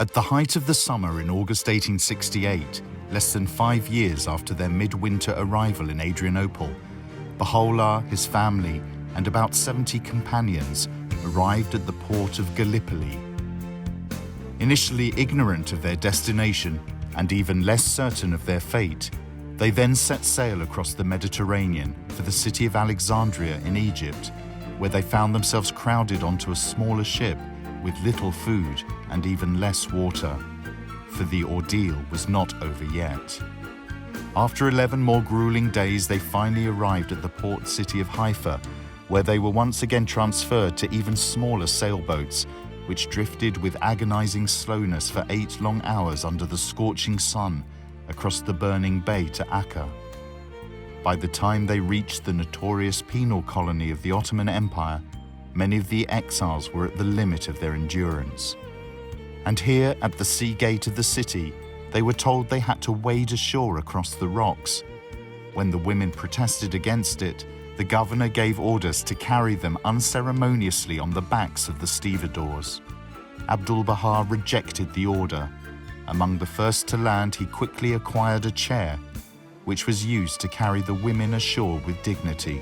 At the height of the summer in August 1868, less than 5 years after their midwinter arrival in Adrianople, Baha'u'llah, his family, and about 70 companions arrived at the port of Gallipoli. Initially ignorant of their destination and even less certain of their fate, they then set sail across the Mediterranean for the city of Alexandria in Egypt, where they found themselves crowded onto a smaller ship with little food and even less water, for the ordeal was not over yet. After 11 more grueling days, they finally arrived at the port city of Haifa, where they were once again transferred to even smaller sailboats, which drifted with agonizing slowness for 8 long hours under the scorching sun across the burning bay to Akka. By the time they reached the notorious penal colony of the Ottoman Empire, many of the exiles were at the limit of their endurance. And here, at the sea gate of the city, they were told they had to wade ashore across the rocks. When the women protested against it, the governor gave orders to carry them unceremoniously on the backs of the stevedores. Abdu'l-Baha rejected the order. Among the first to land, he quickly acquired a chair, which was used to carry the women ashore with dignity.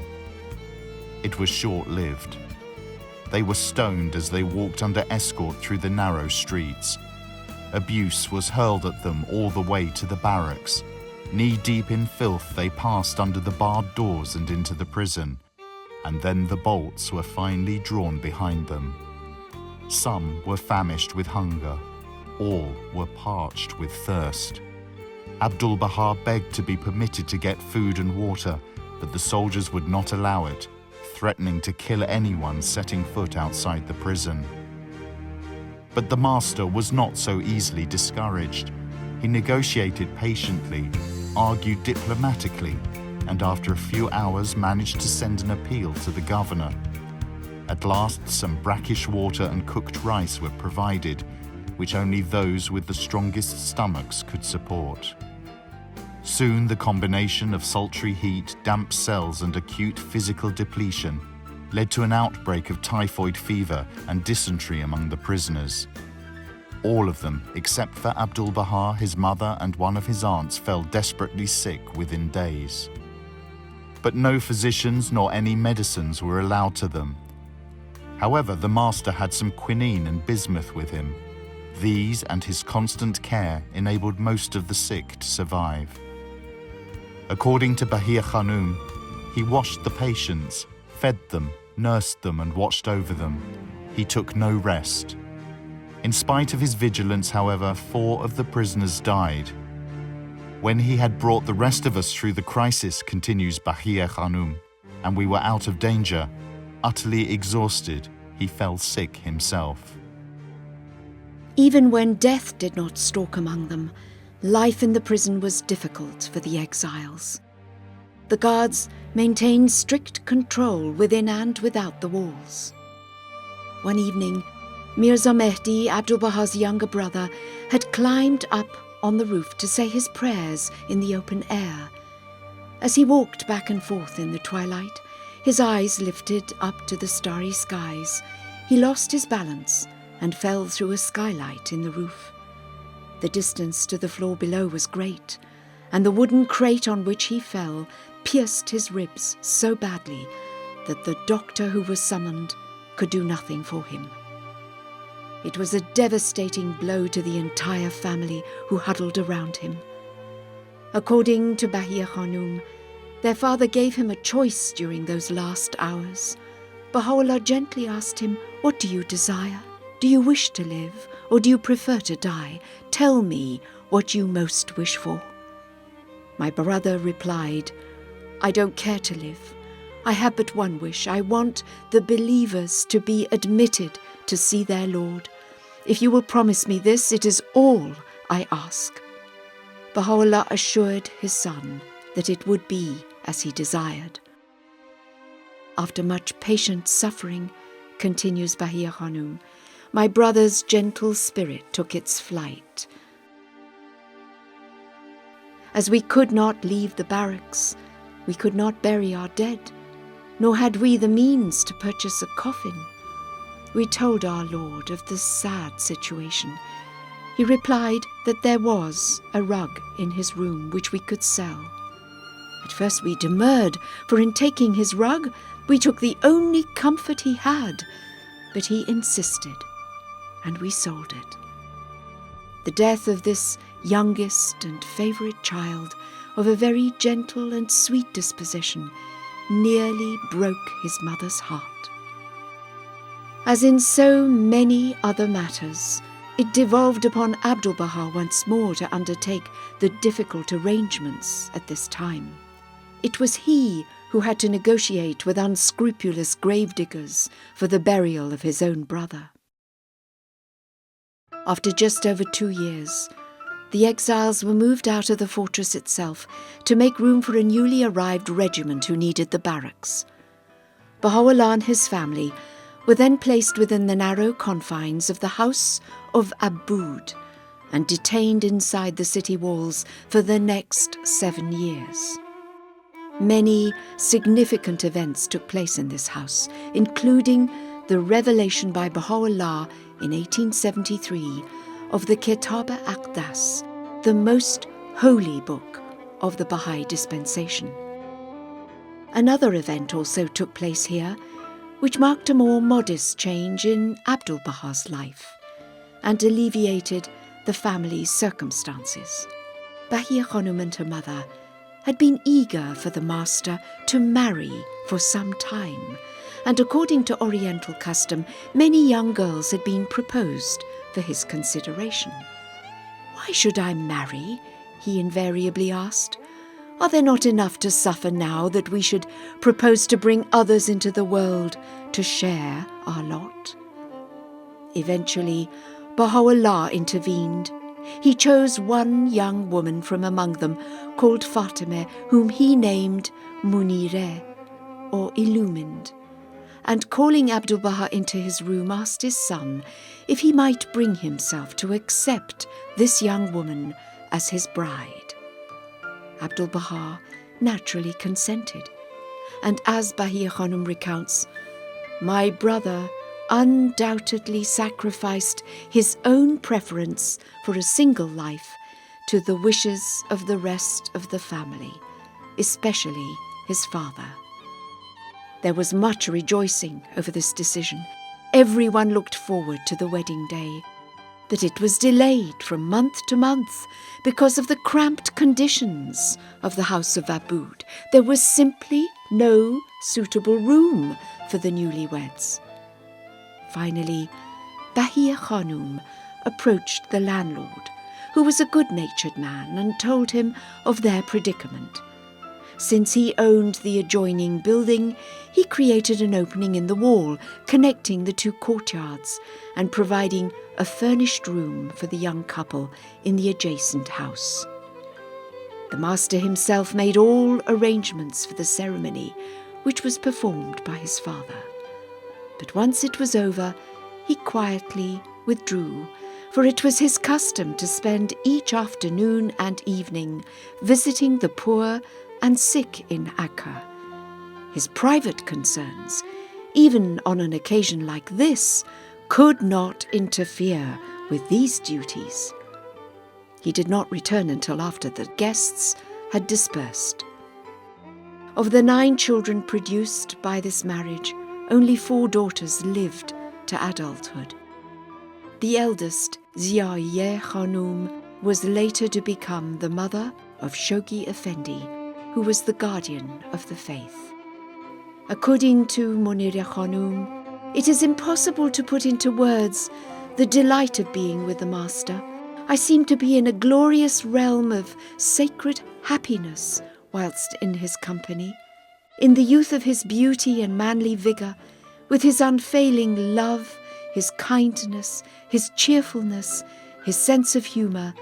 It was short-lived. They were stoned as they walked under escort through the narrow streets. Abuse was hurled at them all the way to the barracks. Knee-deep in filth, they passed under the barred doors and into the prison, and then the bolts were finally drawn behind them. Some were famished with hunger. All were parched with thirst. Abdu'l-Baha begged to be permitted to get food and water, but the soldiers would not allow it, threatening to kill anyone setting foot outside the prison. But the master was not so easily discouraged. He negotiated patiently, argued diplomatically, and after a few hours managed to send an appeal to the governor. At last, some brackish water and cooked rice were provided, which only those with the strongest stomachs could support. Soon the combination of sultry heat, damp cells, and acute physical depletion led to an outbreak of typhoid fever and dysentery among the prisoners. All of them, except for Abdu'l-Baha, his mother, and one of his aunts, fell desperately sick within days. But no physicians nor any medicines were allowed to them. However, the master had some quinine and bismuth with him. These and his constant care enabled most of the sick to survive. According to Baha'i Khadem, he washed the patients, fed them, nursed them, and watched over them. He took no rest. In spite of his vigilance, however, 4 of the prisoners died. When he had brought the rest of us through the crisis, continues Baha'i Khadem, and we were out of danger, utterly exhausted, he fell sick himself. Even when death did not stalk among them, life in the prison was difficult for the exiles. The guards maintained strict control within and without the walls. One evening, Mirza Mehdi, Abdu'l-Baha's younger brother, had climbed up on the roof to say his prayers in the open air. As he walked back and forth in the twilight, his eyes lifted up to the starry skies, he lost his balance and fell through a skylight in the roof. The distance to the floor below was great, and the wooden crate on which he fell pierced his ribs so badly that the doctor who was summoned could do nothing for him. It was a devastating blow to the entire family who huddled around him. According to Baha'i Khadem, their father gave him a choice during those last hours. Baha'u'llah gently asked him, "What do you desire? Do you wish to live, or do you prefer to die? Tell me what you most wish for." My brother replied, "I don't care to live. I have but one wish. I want the believers to be admitted to see their Lord. If you will promise me this, it is all I ask." Baha'u'llah assured his son that it would be as he desired. After much patient suffering, continues Baha'i Khadem, my brother's gentle spirit took its flight. As we could not leave the barracks, we could not bury our dead, nor had we the means to purchase a coffin. We told our Lord of the sad situation. He replied that there was a rug in his room which we could sell. At first we demurred, for in taking his rug, we took the only comfort he had, but he insisted, and we sold it. The death of this youngest and favourite child, of a very gentle and sweet disposition, nearly broke his mother's heart. As in so many other matters, it devolved upon Abdu'l-Baha once more to undertake the difficult arrangements at this time. It was he who had to negotiate with unscrupulous gravediggers for the burial of his own brother. After just over 2 years, the exiles were moved out of the fortress itself to make room for a newly arrived regiment who needed the barracks. Baha'u'llah and his family were then placed within the narrow confines of the house of Abud and detained inside the city walls for the next 7 years. Many significant events took place in this house, including the revelation by Baha'u'llah in 1873 of the Kitab al-Aqdas, the most holy book of the Baha'i dispensation. Another event also took place here, which marked a more modest change in Abdu'l-Baha's life and alleviated the family's circumstances. Bahiya Khanum and her mother had been eager for the master to marry for some time, and according to Oriental custom, many young girls had been proposed for his consideration. "Why should I marry?" he invariably asked. "Are there not enough to suffer now that we should propose to bring others into the world to share our lot?" Eventually, Baha'u'llah intervened. He chose one young woman from among them, called Fatima, whom he named Munireh, or illumined, and calling Abdu'l-Baha into his room, asked his son if he might bring himself to accept this young woman as his bride. Abdu'l-Baha naturally consented, and as Bahiya Khanum recounts, "My brother undoubtedly sacrificed his own preference for a single life to the wishes of the rest of the family, especially his father." There was much rejoicing over this decision. Everyone looked forward to the wedding day, but it was delayed from month to month because of the cramped conditions of the house of Abud. There was simply no suitable room for the newlyweds. Finally, Bahiya Khanum approached the landlord, who was a good-natured man, and told him of their predicament. Since he owned the adjoining building, he created an opening in the wall connecting the two courtyards and providing a furnished room for the young couple in the adjacent house. The master himself made all arrangements for the ceremony, which was performed by his father. But once it was over, he quietly withdrew, for it was his custom to spend each afternoon and evening visiting the poor and sick in Akka. His private concerns, even on an occasion like this, could not interfere with these duties. He did not return until after the guests had dispersed. Of the 9 children produced by this marriage, only 4 daughters lived to adulthood. The eldest, Ziya Khanum, was later to become the mother of Shoghi Effendi, who was the guardian of the faith. According to Munireh Khanum, "It is impossible to put into words the delight of being with the master. I seemed to be in a glorious realm of sacred happiness whilst in his company. In the youth of his beauty and manly vigour, with his unfailing love, his kindness, his cheerfulness, his sense of humour,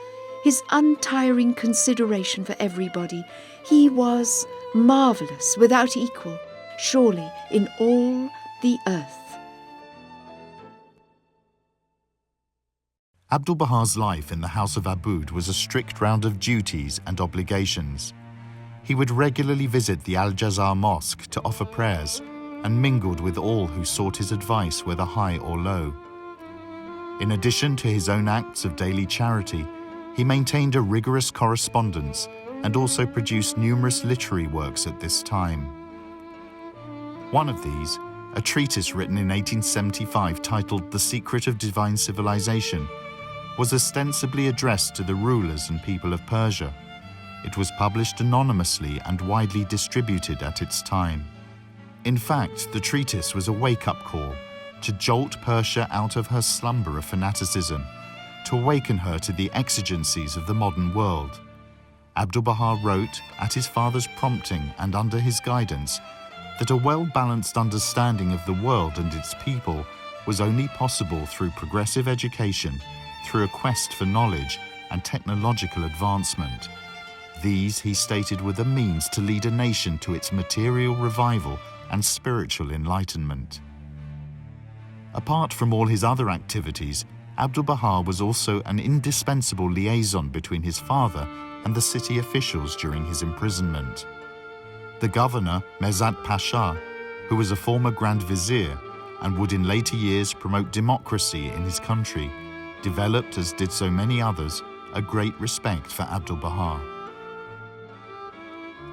his untiring consideration for everybody, he was marvellous, without equal, surely in all the earth." Abdu'l-Baha's life in the house of Abud was a strict round of duties and obligations. He would regularly visit the Al-Jazar Mosque to offer prayers and mingled with all who sought his advice, whether high or low. In addition to his own acts of daily charity, he maintained a rigorous correspondence and also produced numerous literary works at this time. One of these, a treatise written in 1875 titled The Secret of Divine Civilization, was ostensibly addressed to the rulers and people of Persia. It was published anonymously and widely distributed at its time. In fact, the treatise was a wake-up call to jolt Persia out of her slumber of fanaticism, to awaken her to the exigencies of the modern world. Abdu'l-Baha wrote, at his father's prompting and under his guidance, that a well-balanced understanding of the world and its people was only possible through progressive education, through a quest for knowledge and technological advancement. These, he stated, were the means to lead a nation to its material revival and spiritual enlightenment. Apart from all his other activities, Abdu'l-Baha was also an indispensable liaison between his father and the city officials during his imprisonment. The governor, Mezat Pasha, who was a former Grand Vizier and would in later years promote democracy in his country, developed, as did so many others, a great respect for Abdu'l-Baha.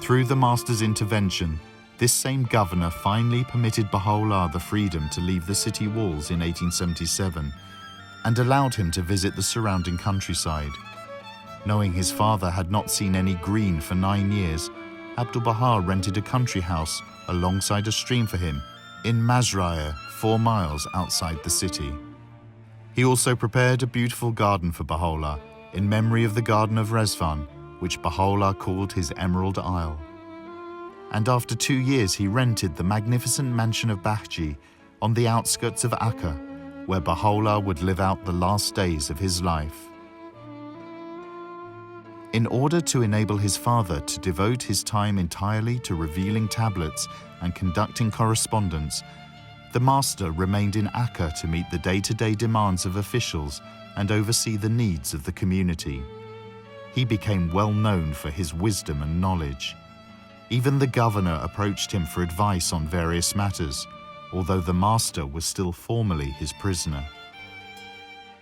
Through the master's intervention, this same governor finally permitted Baha'u'llah the freedom to leave the city walls in 1877 and allowed him to visit the surrounding countryside. Knowing his father had not seen any green for 9 years, Abdu'l-Baha rented a country house alongside a stream for him in Mazra'ah, 4 miles outside the city. He also prepared a beautiful garden for Baha'u'llah in memory of the Garden of Rezvan, which Baha'u'llah called his Emerald Isle. And after 2 years he rented the magnificent mansion of Bahji on the outskirts of Akka, where Baha'u'llah would live out the last days of his life. In order to enable his father to devote his time entirely to revealing tablets and conducting correspondence, the master remained in Akka to meet the day-to-day demands of officials and oversee the needs of the community. He became well known for his wisdom and knowledge. Even the governor approached him for advice on various matters, although the master was still formally his prisoner.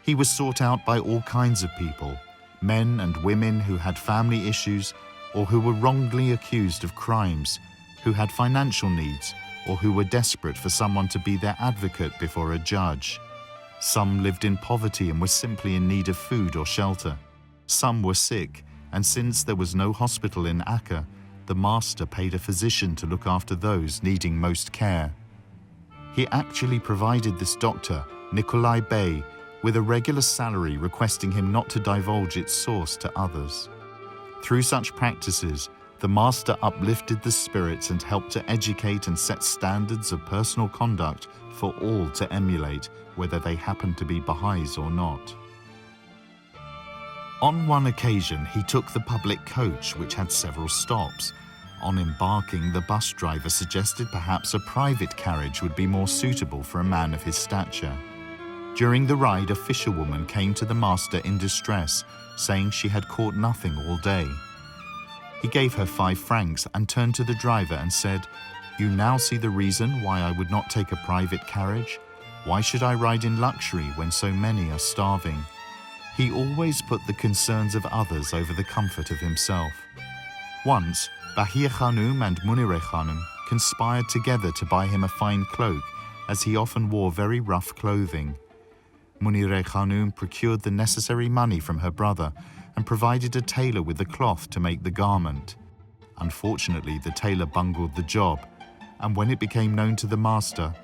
He was sought out by all kinds of people, men and women who had family issues or who were wrongly accused of crimes, who had financial needs, or who were desperate for someone to be their advocate before a judge. Some lived in poverty and were simply in need of food or shelter. Some were sick, and since there was no hospital in Akka, the master paid a physician to look after those needing most care. He actually provided this doctor, Nikolai Bey, with a regular salary, requesting him not to divulge its source to others. Through such practices, the master uplifted the spirits and helped to educate and set standards of personal conduct for all to emulate, whether they happened to be Baha'is or not. On one occasion, he took the public coach, which had several stops. On embarking, the bus driver suggested perhaps a private carriage would be more suitable for a man of his stature. During the ride, a fisherwoman came to the master in distress, saying she had caught nothing all day. He gave her 5 francs and turned to the driver and said, "You now see the reason why I would not take a private carriage? Why should I ride in luxury when so many are starving?" He always put the concerns of others over the comfort of himself. Once, Bahir Khanum and Munire Khanum conspired together to buy him a fine cloak, as he often wore very rough clothing. Munire Khanum procured the necessary money from her brother and provided a tailor with the cloth to make the garment. Unfortunately, the tailor bungled the job, and when it became known to the master,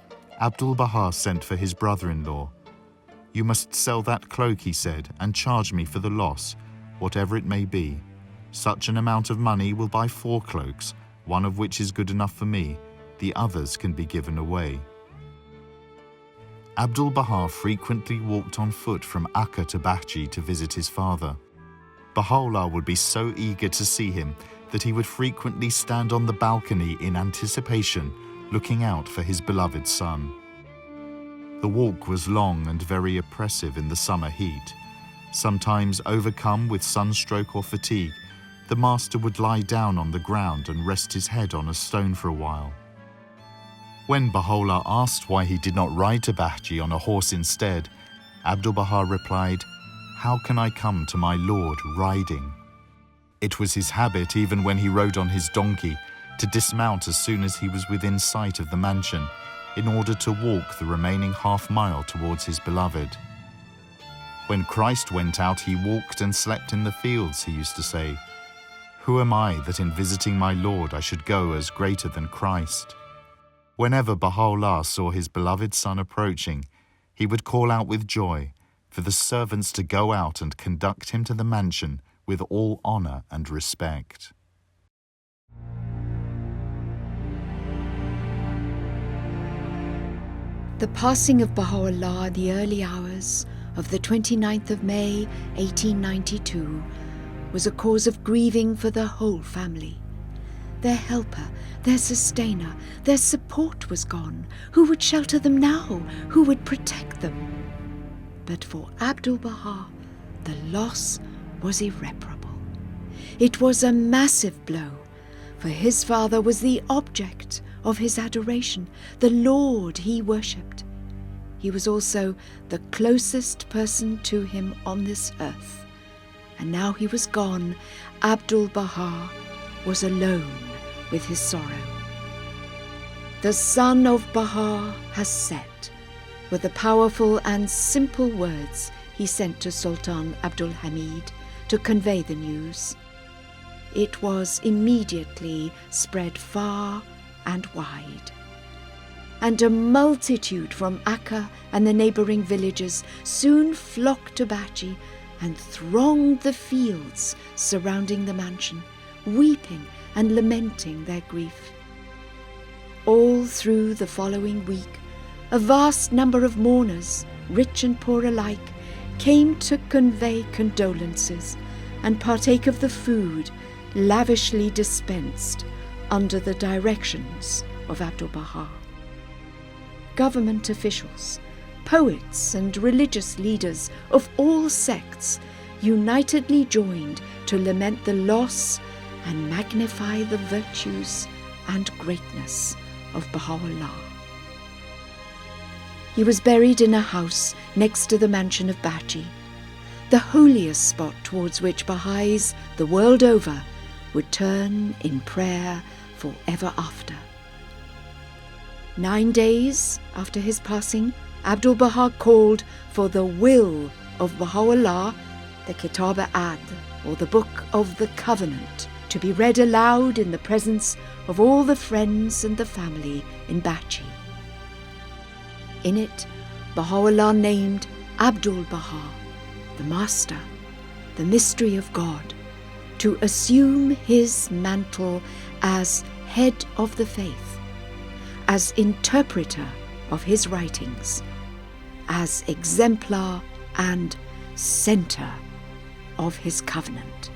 Abdu'l-Baha sent for his brother-in-law. "You must sell that cloak," he said, "and charge me for the loss, whatever it may be. Such an amount of money will buy 4 cloaks, one of which is good enough for me. The others can be given away." Abdu'l-Baha frequently walked on foot from Akka to Bahji to visit his father. Baha'u'llah would be so eager to see him that he would frequently stand on the balcony in anticipation, looking out for his beloved son. The walk was long and very oppressive in the summer heat. Sometimes overcome with sunstroke or fatigue, the master would lie down on the ground and rest his head on a stone for a while. When Baha'u'llah asked why he did not ride to Bahji on a horse instead, Abdu'l-Baha replied, "How can I come to my Lord riding?" It was his habit, even when he rode on his donkey, to dismount as soon as he was within sight of the mansion, in order to walk the remaining half-mile towards his beloved. When Christ went out, he walked and slept in the fields, he used to say. Who am I that in visiting my Lord I should go as greater than Christ? Whenever Baha'u'llah saw his beloved son approaching, he would call out with joy for the servants to go out and conduct him to the mansion with all honor and respect. The passing of Baha'u'llah in the early hours of the 29th of May, 1892, was a cause of grieving for the whole family. Their helper, their sustainer, their support was gone. Who would shelter them now? Who would protect them? But for Abdu'l-Baha, the loss was irreparable. It was a massive blow, for his father was the object of his adoration, the Lord he worshipped. He was also the closest person to him on this earth. And now he was gone, Abdu'l-Baha was alone with his sorrow. The sun of Baha has set, were the powerful and simple words he sent to Sultan Abdul Hamid to convey the news. It was immediately spread far and wide, and a multitude from Akka and the neighbouring villages soon flocked to Bachi and thronged the fields surrounding the mansion, weeping and lamenting their grief. All through the following week, a vast number of mourners, rich and poor alike, came to convey condolences and partake of the food lavishly dispensed under the directions of Abdu'l-Baha. Government officials, poets and religious leaders of all sects unitedly joined to lament the loss and magnify the virtues and greatness of Baha'u'llah. He was buried in a house next to the mansion of Bachi, the holiest spot towards which Baha'is the world over would turn in prayer forever after. 9 days after his passing, Abdu'l-Baha called for the will of Baha'u'llah, the Kitab-e-Ad, or the Book of the Covenant, to be read aloud in the presence of all the friends and the family in Bachi. In it, Baha'u'llah named Abdu'l-Baha, the Master, the Mystery of God, to assume his mantle as head of the faith, as interpreter of his writings, as exemplar and centre of his covenant.